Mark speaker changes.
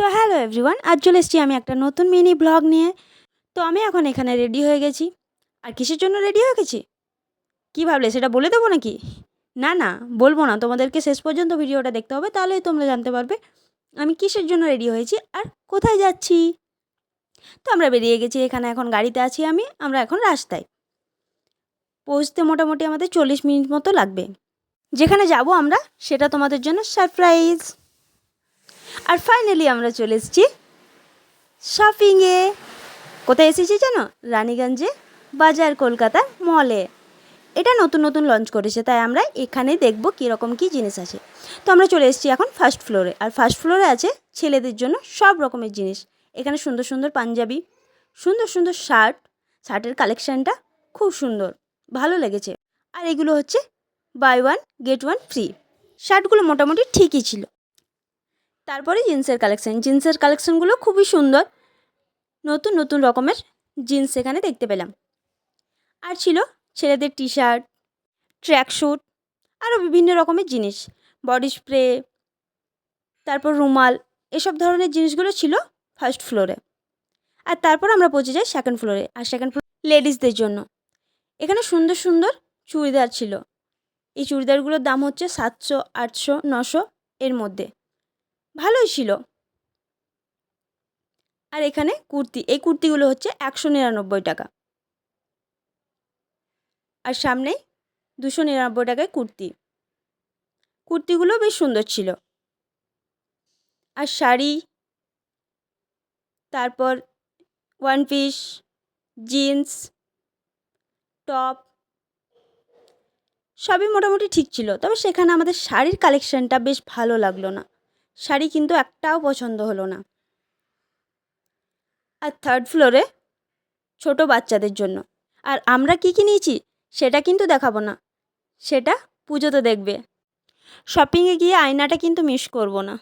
Speaker 1: তো hello everyone, আজ চলে এসেছি আমি একটা নতুন মিনি ব্লগ নিয়ে। তো আমি এখন এখানে রেডি হয়ে গেছি। আর কিসের জন্য রেডি হয়ে গেছি কী ভাবলে, সেটা বলে দেবো নাকি? না না, বলবো না, তোমাদেরকে শেষ পর্যন্ত ভিডিওটা দেখতে হবে, তাহলেই তোমরা জানতে পারবে আমি কিসের জন্য রেডি হয়েছি আর কোথায় যাচ্ছি। তো আমরা বেরিয়ে গেছি, এখানে এখন গাড়িতে আছি আমরা এখন রাস্তায় পৌঁছতে মোটামুটি আমাদের 40 মিনিট মতো লাগবে। যেখানে যাব আমরা সেটা তোমাদের জন্য সারপ্রাইজ। আর ফাইনালি আমরা চলে এসেছি শপিংয়ে। কোথায় এসেছি জানো? রানীগঞ্জে বাজার কলকাতা মলে। এটা নতুন নতুন লঞ্চ করেছে, তাই আমরা এখানে দেখব কীরকম কী জিনিস আছে। তো আমরা চলে এসেছি এখন ফার্স্ট ফ্লোরে। আর ফার্স্ট ফ্লোরে আছে ছেলেদের জন্য সব রকমের জিনিস। এখানে সুন্দর সুন্দর পাঞ্জাবি, সুন্দর সুন্দর শার্টের কালেকশানটা খুব সুন্দর, ভালো লেগেছে। আর এগুলো হচ্ছে buy one get one free. শার্টগুলো মোটামুটি ঠিকই ছিল। তারপরে জিন্সের কালেকশানগুলো খুবই সুন্দর, নতুন নতুন রকমের জিন্স এখানে দেখতে পেলাম। আর ছিল ছেলেদের টি শার্ট, ট্র্যাকস্যুট, আরও বিভিন্ন রকমের জিনিস, বডি স্প্রে, তারপর রুমাল, এসব ধরনের জিনিসগুলো ছিল ফার্স্ট ফ্লোরে। আর তারপর আমরা পৌঁছে যাই সেকেন্ড ফ্লোরে। আর সেকেন্ড ফ্লোর লেডিসদের জন্য এখানে সুন্দর সুন্দর চুড়িদার ছিল। এই চুড়িদারগুলোর দাম হচ্ছে 700, 800, 900 এর মধ্যে, ভালোই ছিল। আর এখানে এই কুর্তিগুলো হচ্ছে 199 টাকা। আর সামনেই 299 টাকায় কুর্তিগুলো বেশ সুন্দর ছিল। আর শাড়ি, তারপর ওয়ান পিস, জিন্স, টপ, সবই মোটামুটি ঠিক ছিল। তবে সেখানে আমাদের শাড়ির কালেকশানটা বেশ ভালো লাগলো না, শাড়ি কিন্তু একটাও পছন্দ হলো না। আর থার্ড ফ্লোরে ছোট বাচ্চাদের জন্য। আর আমরা কী কী নিয়েছি সেটা কিন্তু দেখাবো না, সেটা পুজোতে দেখবে। শপিংয়ে গিয়ে আয়নাটা কিন্তু মিস করব না।